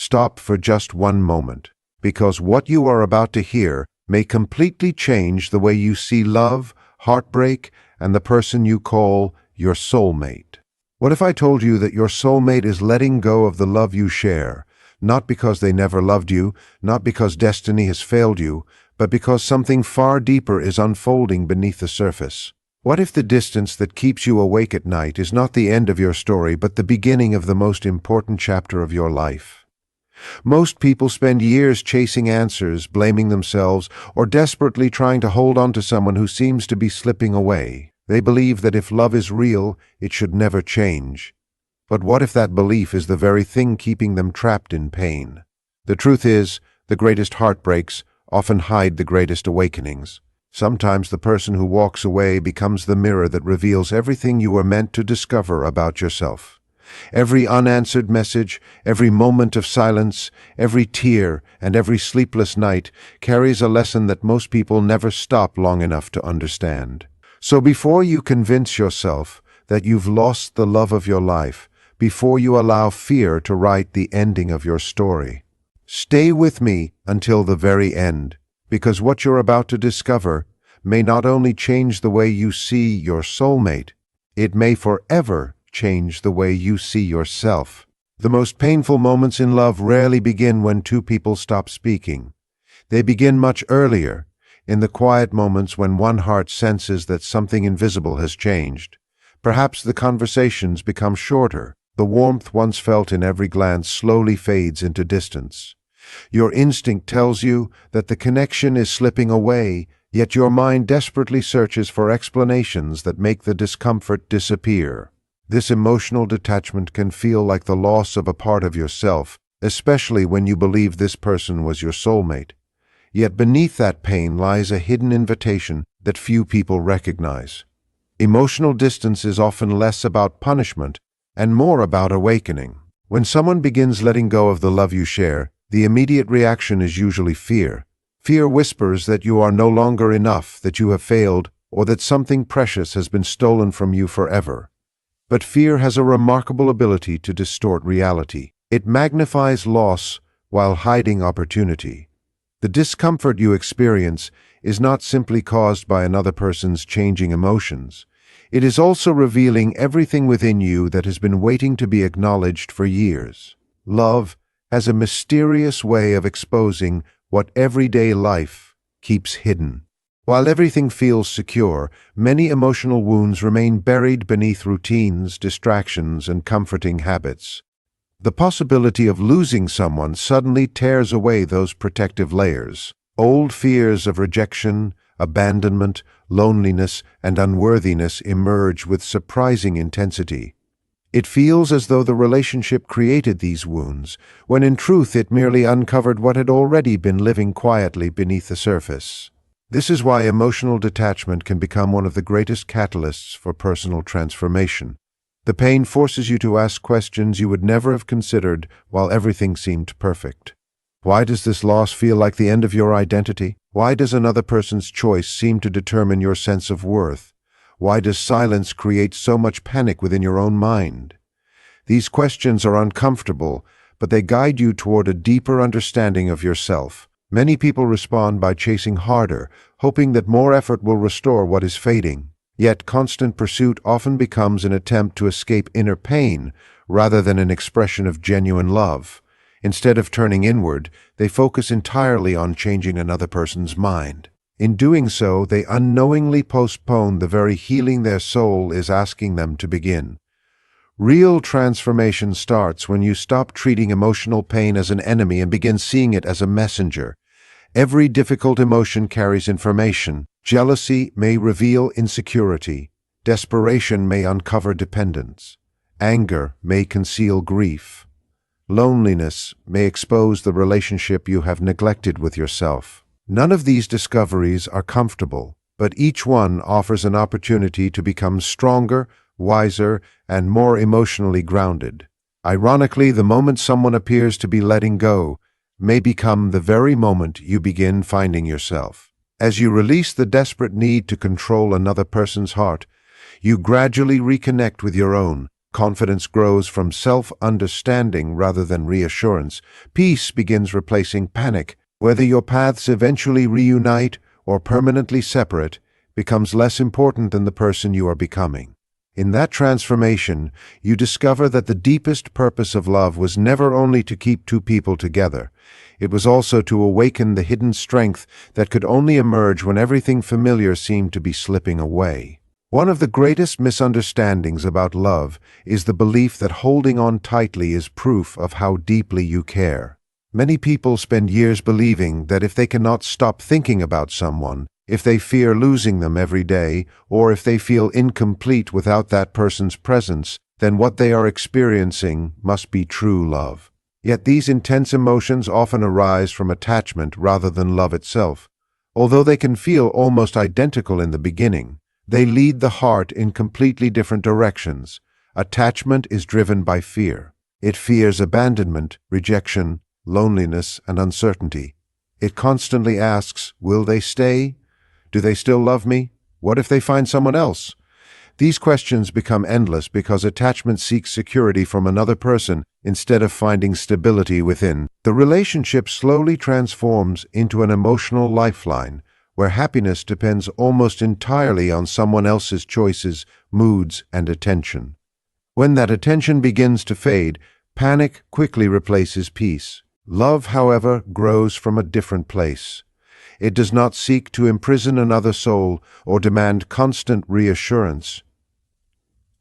Stop for just one moment, because what you are about to hear may completely change the way you see love, heartbreak, and the person you call your soulmate. What if I told you that your soulmate is letting go of the love you share, not because they never loved you, not because destiny has failed you, but because something far deeper is unfolding beneath the surface? What if the distance that keeps you awake at night is not the end of your story, but the beginning of the most important chapter of your life? Most people spend years chasing answers, blaming themselves, or desperately trying to hold on to someone who seems to be slipping away. They believe that if love is real, it should never change. But what if that belief is the very thing keeping them trapped in pain? The truth is, the greatest heartbreaks often hide the greatest awakenings. Sometimes the person who walks away becomes the mirror that reveals everything you were meant to discover about yourself. Every unanswered message, every moment of silence, every tear, and every sleepless night carries a lesson that most people never stop long enough to understand. So before you convince yourself that you've lost the love of your life, before you allow fear to write the ending of your story, stay with me until the very end, because what you're about to discover may not only change the way you see your soulmate, it may forever change the way you see yourself. The most painful moments in love rarely begin when two people stop speaking. They begin much earlier, in the quiet moments when one heart senses that something invisible has changed. Perhaps the conversations become shorter. The warmth once felt in every glance slowly fades into distance. Your instinct tells you that the connection is slipping away, yet your mind desperately searches for explanations that make the discomfort disappear. This emotional detachment can feel like the loss of a part of yourself, especially when you believe this person was your soulmate. Yet beneath that pain lies a hidden invitation that few people recognize. Emotional distance is often less about punishment and more about awakening. When someone begins letting go of the love you share, the immediate reaction is usually fear. Fear whispers that you are no longer enough, that you have failed, or that something precious has been stolen from you forever. But fear has a remarkable ability to distort reality. It magnifies loss while hiding opportunity. The discomfort you experience is not simply caused by another person's changing emotions. It is also revealing everything within you that has been waiting to be acknowledged for years. Love has a mysterious way of exposing what everyday life keeps hidden. While everything feels secure, many emotional wounds remain buried beneath routines, distractions, and comforting habits. The possibility of losing someone suddenly tears away those protective layers. Old fears of rejection, abandonment, loneliness, and unworthiness emerge with surprising intensity. It feels as though the relationship created these wounds, when in truth it merely uncovered what had already been living quietly beneath the surface. This is why emotional detachment can become one of the greatest catalysts for personal transformation. The pain forces you to ask questions you would never have considered while everything seemed perfect. Why does this loss feel like the end of your identity? Why does another person's choice seem to determine your sense of worth? Why does silence create so much panic within your own mind? These questions are uncomfortable, but they guide you toward a deeper understanding of yourself. Many people respond by chasing harder, hoping that more effort will restore what is fading. Yet constant pursuit often becomes an attempt to escape inner pain rather than an expression of genuine love. Instead of turning inward, they focus entirely on changing another person's mind. In doing so, they unknowingly postpone the very healing their soul is asking them to begin. Real transformation starts when you stop treating emotional pain as an enemy and begin seeing it as a messenger. Every difficult emotion carries information. Jealousy may reveal insecurity. Desperation may uncover dependence. Anger may conceal grief. Loneliness may expose the relationship you have neglected with yourself. None of these discoveries are comfortable, but each one offers an opportunity to become stronger, wiser, and more emotionally grounded. Ironically, the moment someone appears to be letting go may become the very moment you begin finding yourself. As you release the desperate need to control another person's heart, you gradually reconnect with your own, Confidence grows from self-understanding rather than reassurance. Peace begins replacing panic. Whether your paths eventually reunite or permanently separate becomes less important than the person you are becoming. In that transformation, you discover that the deepest purpose of love was never only to keep two people together. It was also to awaken the hidden strength that could only emerge when everything familiar seemed to be slipping away. One of the greatest misunderstandings about love is the belief that holding on tightly is proof of how deeply you care. Many people spend years believing that if they cannot stop thinking about someone, if they fear losing them every day, or if they feel incomplete without that person's presence, then what they are experiencing must be true love. Yet these intense emotions often arise from attachment rather than love itself. Although they can feel almost identical in the beginning, they lead the heart in completely different directions. Attachment is driven by fear. It fears abandonment, rejection, loneliness, and uncertainty. It constantly asks, will they stay? Do they still love me? What if they find someone else? These questions become endless because attachment seeks security from another person instead of finding stability within. The relationship slowly transforms into an emotional lifeline, where happiness depends almost entirely on someone else's choices, moods, and attention. When that attention begins to fade, panic quickly replaces peace. Love, however, grows from a different place. It does not seek to imprison another soul or demand constant reassurance.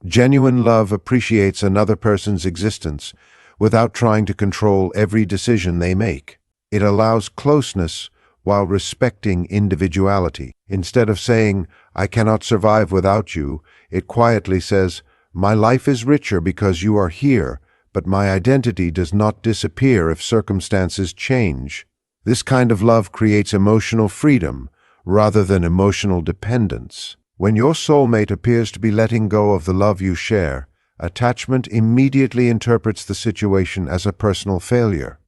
Genuine love appreciates another person's existence without trying to control every decision they make. It allows closeness while respecting individuality. Instead of saying, I cannot survive without you, it quietly says, my life is richer because you are here, but my identity does not disappear if circumstances change. This kind of love creates emotional freedom rather than emotional dependence. When your soulmate appears to be letting go of the love you share, attachment immediately interprets the situation as a personal failure.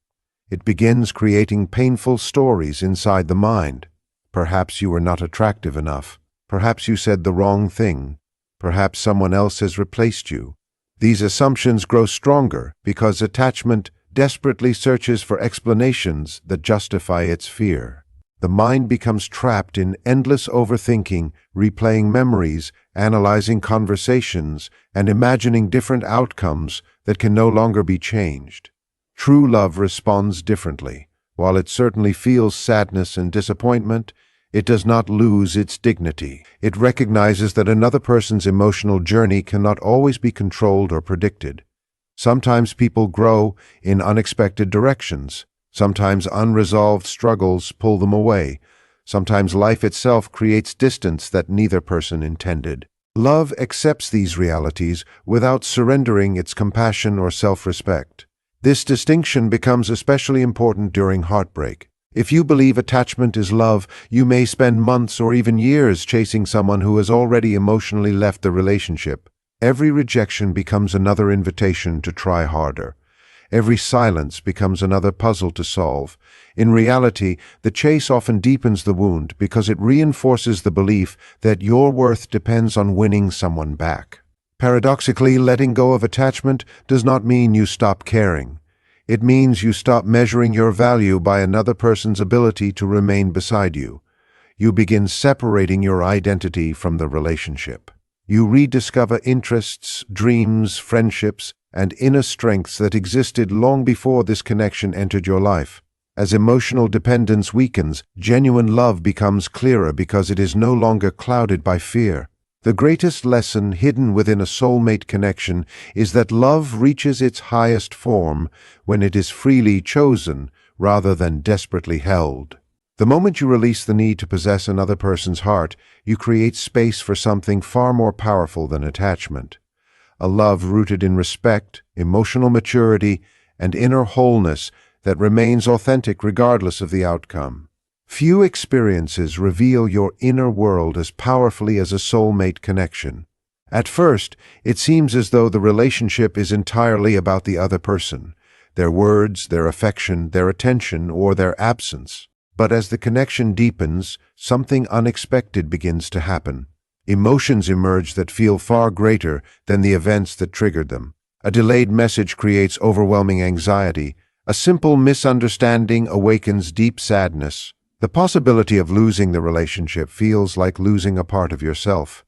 It begins creating painful stories inside the mind. Perhaps you were not attractive enough. Perhaps you said the wrong thing. Perhaps someone else has replaced you. These assumptions grow stronger because attachment desperately searches for explanations that justify its fear. The mind becomes trapped in endless overthinking, replaying memories, analyzing conversations, and imagining different outcomes that can no longer be changed. True love responds differently. While it certainly feels sadness and disappointment, it does not lose its dignity. It recognizes that another person's emotional journey cannot always be controlled or predicted. Sometimes people grow in unexpected directions. Sometimes unresolved struggles pull them away. Sometimes life itself creates distance that neither person intended. Love accepts these realities without surrendering its compassion or self-respect. This distinction becomes especially important during heartbreak. If you believe attachment is love, you may spend months or even years chasing someone who has already emotionally left the relationship. Every rejection becomes another invitation to try harder. Every silence becomes another puzzle to solve. In reality, the chase often deepens the wound because it reinforces the belief that your worth depends on winning someone back. Paradoxically, letting go of attachment does not mean you stop caring. It means you stop measuring your value by another person's ability to remain beside you. You begin separating your identity from the relationship. You rediscover interests, dreams, friendships, and inner strengths that existed long before this connection entered your life. As emotional dependence weakens, genuine love becomes clearer because it is no longer clouded by fear. The greatest lesson hidden within a soulmate connection is that love reaches its highest form when it is freely chosen rather than desperately held. The moment you release the need to possess another person's heart, you create space for something far more powerful than attachment. A love rooted in respect, emotional maturity, and inner wholeness that remains authentic regardless of the outcome. Few experiences reveal your inner world as powerfully as a soulmate connection. At first, it seems as though the relationship is entirely about the other person, their words, their affection, their attention, or their absence. But as the connection deepens, something unexpected begins to happen. Emotions emerge that feel far greater than the events that triggered them. A delayed message creates overwhelming anxiety. A simple misunderstanding awakens deep sadness. The possibility of losing the relationship feels like losing a part of yourself.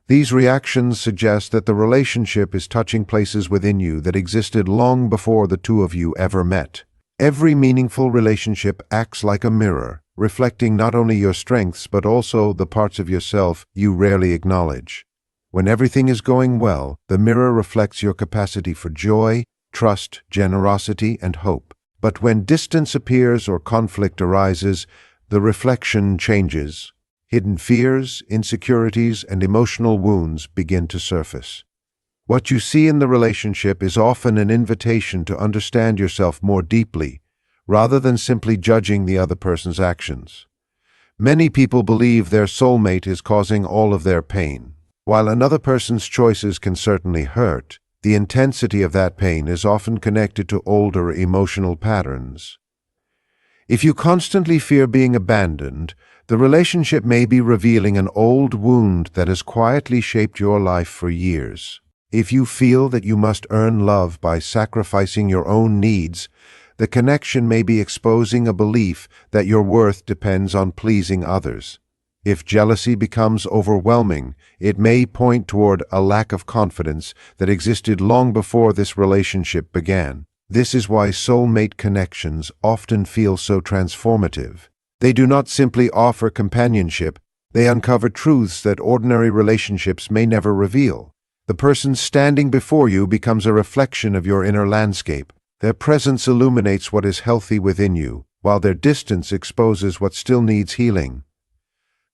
These reactions suggest that the relationship is touching places within you that existed long before the two of you ever met. Every meaningful relationship acts like a mirror, reflecting not only your strengths but also the parts of yourself you rarely acknowledge. When everything is going well, the mirror reflects your capacity for joy, trust, generosity, and hope. But when distance appears or conflict arises, the reflection changes. Hidden fears, insecurities, and emotional wounds begin to surface. What you see in the relationship is often an invitation to understand yourself more deeply, rather than simply judging the other person's actions. Many people believe their soulmate is causing all of their pain. While another person's choices can certainly hurt, the intensity of that pain is often connected to older emotional patterns. If you constantly fear being abandoned, the relationship may be revealing an old wound that has quietly shaped your life for years. If you feel that you must earn love by sacrificing your own needs, the connection may be exposing a belief that your worth depends on pleasing others. If jealousy becomes overwhelming, it may point toward a lack of confidence that existed long before this relationship began. This is why soulmate connections often feel so transformative. They do not simply offer companionship, they uncover truths that ordinary relationships may never reveal. The person standing before you becomes a reflection of your inner landscape. Their presence illuminates what is healthy within you, while their distance exposes what still needs healing.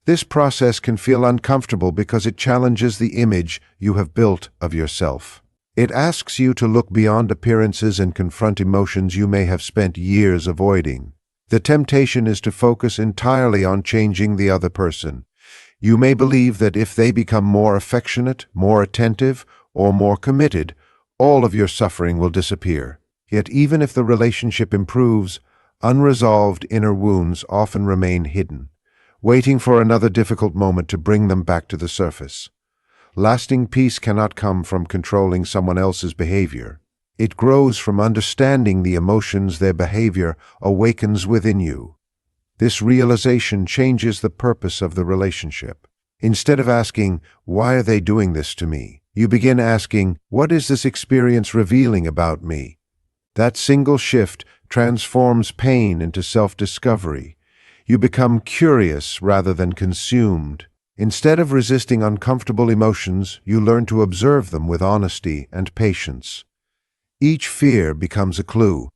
This process can feel uncomfortable because it challenges the image you have built of yourself. It asks you to look beyond appearances and confront emotions you may have spent years avoiding. The temptation is to focus entirely on changing the other person. You may believe that if they become more affectionate, more attentive, or more committed, all of your suffering will disappear. Yet even if the relationship improves, unresolved inner wounds often remain hidden, waiting for another difficult moment to bring them back to the surface. Lasting peace cannot come from controlling someone else's behavior. It grows from understanding the emotions their behavior awakens within you. This realization changes the purpose of the relationship. Instead of asking, "Why are they doing this to me?" you begin asking, "What is this experience revealing about me?" That single shift transforms pain into self-discovery. You become curious rather than consumed. Instead of resisting uncomfortable emotions, you learn to observe them with honesty and patience. Each fear becomes a clue.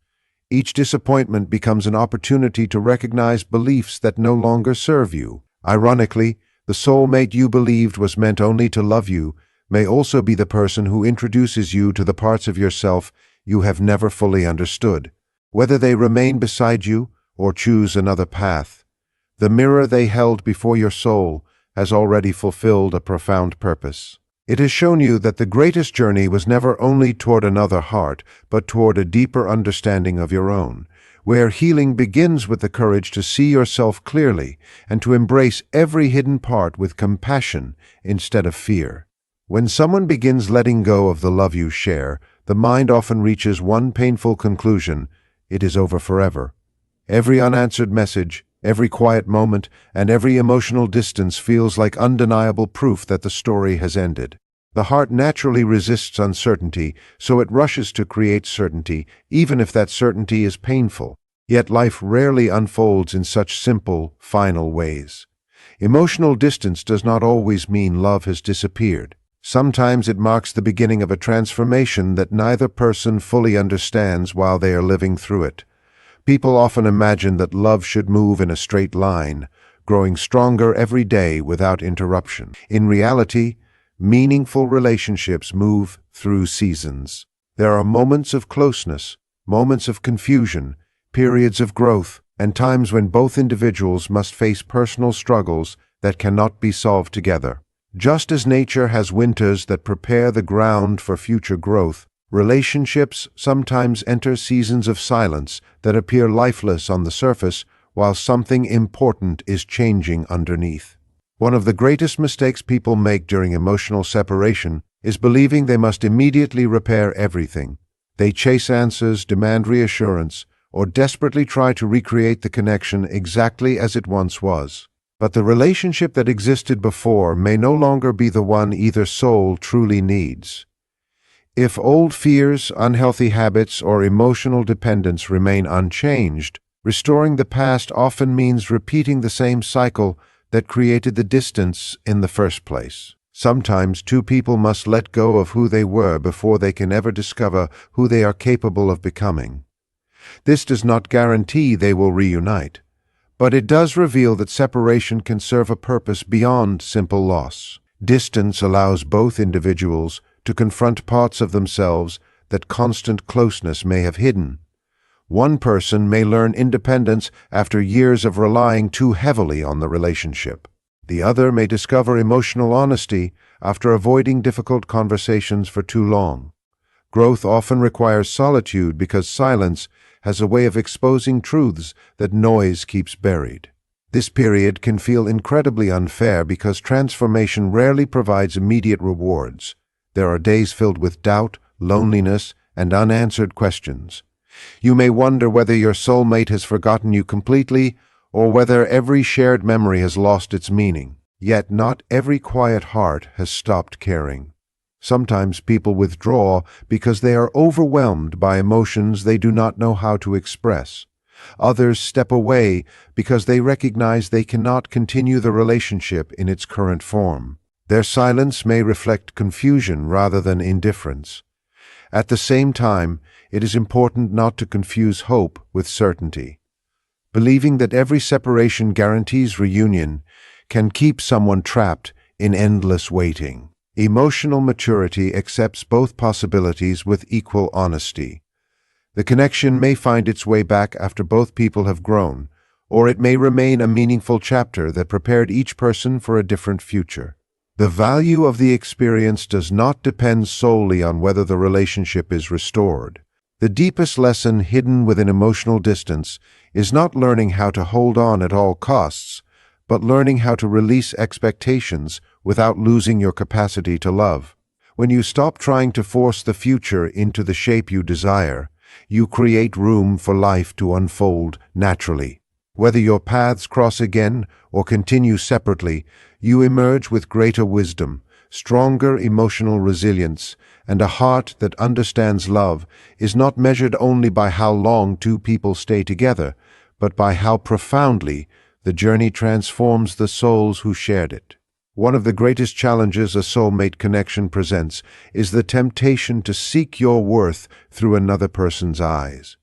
Each disappointment becomes an opportunity to recognize beliefs that no longer serve you. Ironically, the soulmate you believed was meant only to love you may also be the person who introduces you to the parts of yourself you have never fully understood. Whether they remain beside you or choose another path, the mirror they held before your soul has already fulfilled a profound purpose. It has shown you that the greatest journey was never only toward another heart, but toward a deeper understanding of your own, where healing begins with the courage to see yourself clearly and to embrace every hidden part with compassion instead of fear. When someone begins letting go of the love you share, the mind often reaches one painful conclusion: it is over forever. Every unanswered message, every quiet moment, and every emotional distance feels like undeniable proof that the story has ended. The heart naturally resists uncertainty, so it rushes to create certainty, even if that certainty is painful. Yet life rarely unfolds in such simple, final ways. Emotional distance does not always mean love has disappeared. Sometimes it marks the beginning of a transformation that neither person fully understands while they are living through it. People often imagine that love should move in a straight line, growing stronger every day without interruption. In reality, meaningful relationships move through seasons. There are moments of closeness, moments of confusion, periods of growth, and times when both individuals must face personal struggles that cannot be solved together. Just as nature has winters that prepare the ground for future growth, relationships sometimes enter seasons of silence that appear lifeless on the surface while something important is changing underneath. One of the greatest mistakes people make during emotional separation is believing they must immediately repair everything. They chase answers, demand reassurance, or desperately try to recreate the connection exactly as it once was. But the relationship that existed before may no longer be the one either soul truly needs. If old fears, unhealthy habits, or emotional dependence remain unchanged, restoring the past often means repeating the same cycle that created the distance in the first place. Sometimes two people must let go of who they were before they can ever discover who they are capable of becoming. This does not guarantee they will reunite, but it does reveal that separation can serve a purpose beyond simple loss. Distance allows both individuals to confront parts of themselves that constant closeness may have hidden. One person may learn independence after years of relying too heavily on the relationship. The other may discover emotional honesty after avoiding difficult conversations for too long. Growth often requires solitude because silence has a way of exposing truths that noise keeps buried. This period can feel incredibly unfair because transformation rarely provides immediate rewards. There are days filled with doubt, loneliness, and unanswered questions. You may wonder whether your soulmate has forgotten you completely or whether every shared memory has lost its meaning. Yet not every quiet heart has stopped caring. Sometimes people withdraw because they are overwhelmed by emotions they do not know how to express. Others step away because they recognize they cannot continue the relationship in its current form. Their silence may reflect confusion rather than indifference. At the same time, it is important not to confuse hope with certainty. Believing that every separation guarantees reunion can keep someone trapped in endless waiting. Emotional maturity accepts both possibilities with equal honesty. The connection may find its way back after both people have grown, or it may remain a meaningful chapter that prepared each person for a different future. The value of the experience does not depend solely on whether the relationship is restored. The deepest lesson hidden within emotional distance is not learning how to hold on at all costs, but learning how to release expectations without losing your capacity to love. When you stop trying to force the future into the shape you desire, you create room for life to unfold naturally. Whether your paths cross again or continue separately, you emerge with greater wisdom, stronger emotional resilience, and a heart that understands love is not measured only by how long two people stay together, but by how profoundly the journey transforms the souls who shared it. One of the greatest challenges a soulmate connection presents is the temptation to seek your worth through another person's eyes.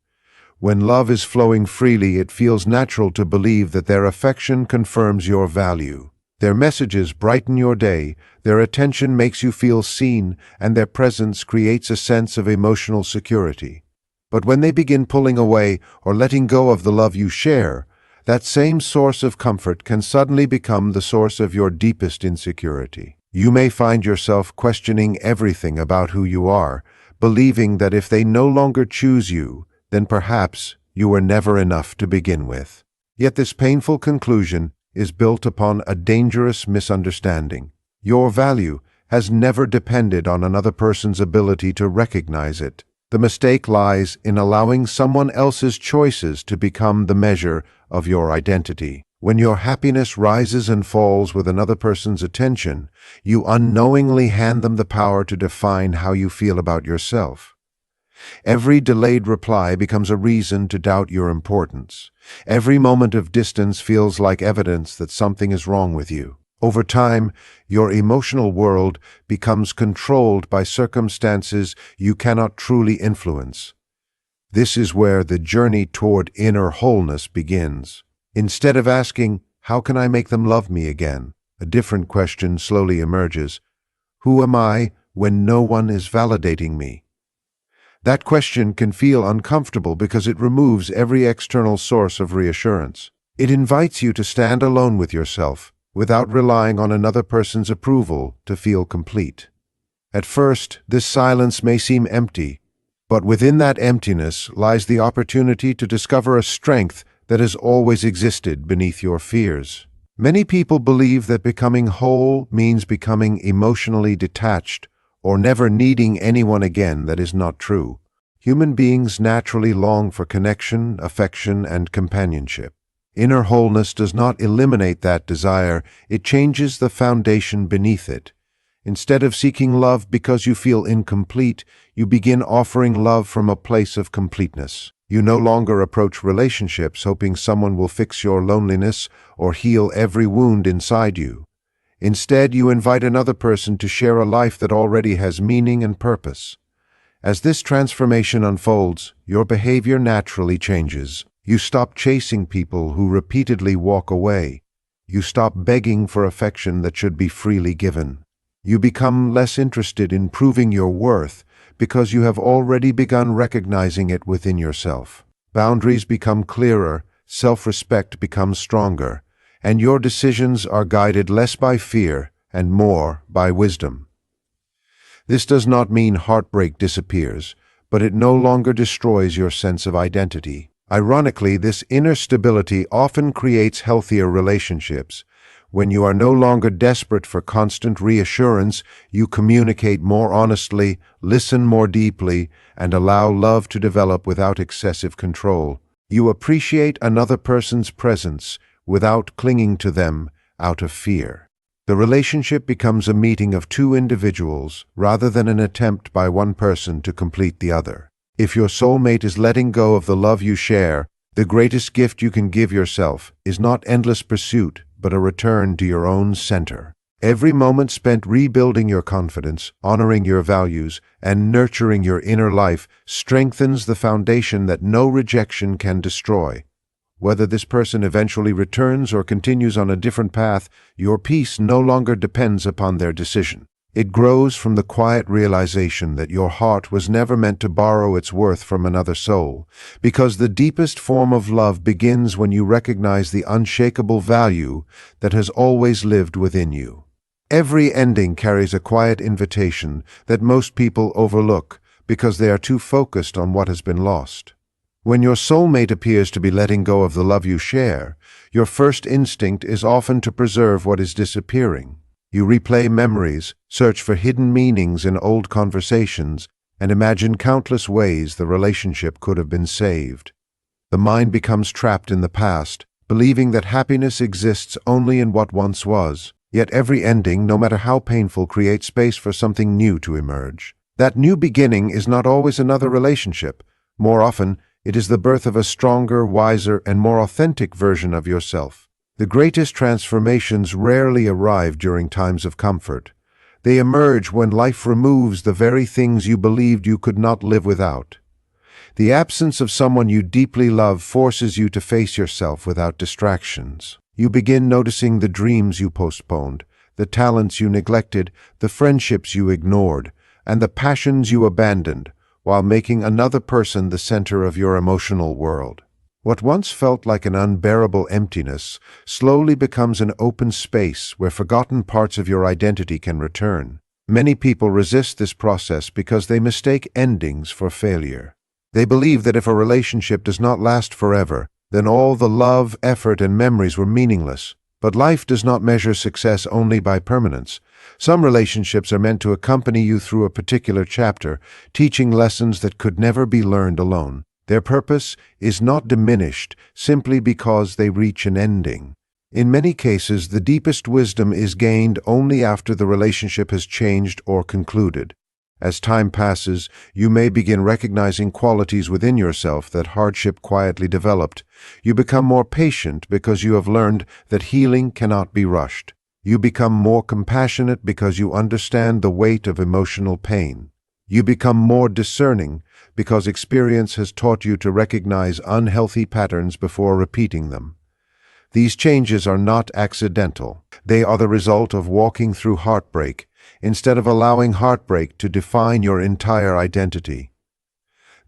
When love is flowing freely, it feels natural to believe that their affection confirms your value. Their messages brighten your day, their attention makes you feel seen, and their presence creates a sense of emotional security. But when they begin pulling away or letting go of the love you share, that same source of comfort can suddenly become the source of your deepest insecurity. You may find yourself questioning everything about who you are, believing that if they no longer choose you, then perhaps you were never enough to begin with. Yet this painful conclusion is built upon a dangerous misunderstanding. Your value has never depended on another person's ability to recognize it. The mistake lies in allowing someone else's choices to become the measure of your identity. When your happiness rises and falls with another person's attention, you unknowingly hand them the power to define how you feel about yourself. Every delayed reply becomes a reason to doubt your importance. Every moment of distance feels like evidence that something is wrong with you. Over time, your emotional world becomes controlled by circumstances you cannot truly influence. This is where the journey toward inner wholeness begins. Instead of asking, "How can I make them love me again?" a different question slowly emerges. Who am I when no one is validating me? That question can feel uncomfortable because it removes every external source of reassurance. It invites you to stand alone with yourself, without relying on another person's approval to feel complete. At first, this silence may seem empty, but within that emptiness lies the opportunity to discover a strength that has always existed beneath your fears. Many people believe that becoming whole means becoming emotionally detached or never needing anyone again. That is not true. Human beings naturally long for connection, affection, and companionship. Inner wholeness does not eliminate that desire, it changes the foundation beneath it. Instead of seeking love because you feel incomplete, you begin offering love from a place of completeness. You no longer approach relationships hoping someone will fix your loneliness or heal every wound inside you. Instead, you invite another person to share a life that already has meaning and purpose. As this transformation unfolds, your behavior naturally changes. You stop chasing people who repeatedly walk away. You stop begging for affection that should be freely given. You become less interested in proving your worth because you have already begun recognizing it within yourself. Boundaries become clearer, self-respect becomes stronger, and your decisions are guided less by fear and more by wisdom. This does not mean heartbreak disappears, but it no longer destroys your sense of identity. Ironically, this inner stability often creates healthier relationships. When you are no longer desperate for constant reassurance, you communicate more honestly, listen more deeply, and allow love to develop without excessive control. You appreciate another person's presence without clinging to them out of fear. The relationship becomes a meeting of two individuals rather than an attempt by one person to complete the other. If your soulmate is letting go of the love you share, the greatest gift you can give yourself is not endless pursuit, but a return to your own center. Every moment spent rebuilding your confidence, honoring your values, and nurturing your inner life strengthens the foundation that no rejection can destroy. Whether this person eventually returns or continues on a different path, your peace no longer depends upon their decision. It grows from the quiet realization that your heart was never meant to borrow its worth from another soul, because the deepest form of love begins when you recognize the unshakable value that has always lived within you. Every ending carries a quiet invitation that most people overlook because they are too focused on what has been lost. When your soulmate appears to be letting go of the love you share, your first instinct is often to preserve what is disappearing. You replay memories, search for hidden meanings in old conversations, and imagine countless ways the relationship could have been saved. The mind becomes trapped in the past, believing that happiness exists only in what once was. Yet every ending, no matter how painful, creates space for something new to emerge. That new beginning is not always another relationship. More often, it is the birth of a stronger, wiser, and more authentic version of yourself. The greatest transformations rarely arrive during times of comfort. They emerge when life removes the very things you believed you could not live without. The absence of someone you deeply love forces you to face yourself without distractions. You begin noticing the dreams you postponed, the talents you neglected, the friendships you ignored, and the passions you abandoned, while making another person the center of your emotional world. What once felt like an unbearable emptiness slowly becomes an open space where forgotten parts of your identity can return. Many people resist this process because they mistake endings for failure. They believe that if a relationship does not last forever, then all the love, effort, and memories were meaningless. But life does not measure success only by permanence. Some relationships are meant to accompany you through a particular chapter, teaching lessons that could never be learned alone. Their purpose is not diminished simply because they reach an ending. In many cases, the deepest wisdom is gained only after the relationship has changed or concluded. As time passes, you may begin recognizing qualities within yourself that hardship quietly developed. You become more patient because you have learned that healing cannot be rushed. You become more compassionate because you understand the weight of emotional pain. You become more discerning because experience has taught you to recognize unhealthy patterns before repeating them. These changes are not accidental. They are the result of walking through heartbreak, instead of allowing heartbreak to define your entire identity.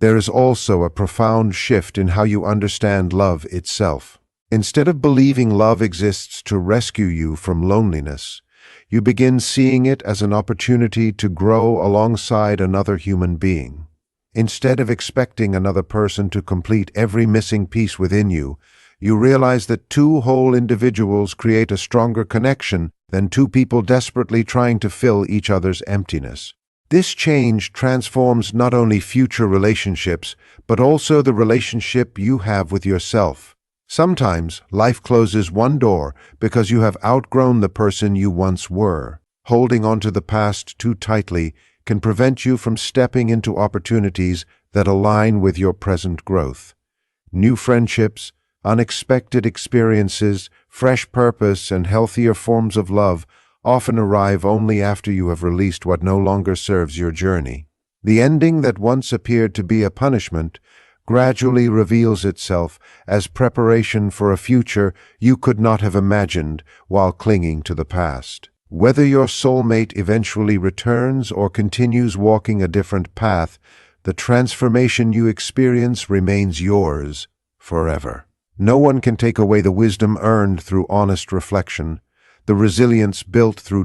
There is also a profound shift in how you understand love itself. Instead of believing love exists to rescue you from loneliness, you begin seeing it as an opportunity to grow alongside another human being. Instead of expecting another person to complete every missing piece within you, You realize that two whole individuals create a stronger connection than two people desperately trying to fill each other's emptiness. This change transforms not only future relationships, but also the relationship you have with yourself. Sometimes life closes one door because you have outgrown the person you once were. Holding on to the past too tightly can prevent you from stepping into opportunities that align with your present growth. New friendships, unexpected experiences, fresh purpose, and healthier forms of love often arrive only after you have released what no longer serves your journey. The ending that once appeared to be a punishment gradually reveals itself as preparation for a future you could not have imagined while clinging to the past. Whether your soulmate eventually returns or continues walking a different path, the transformation you experience remains yours forever. No one can take away the wisdom earned through honest reflection, the resilience built through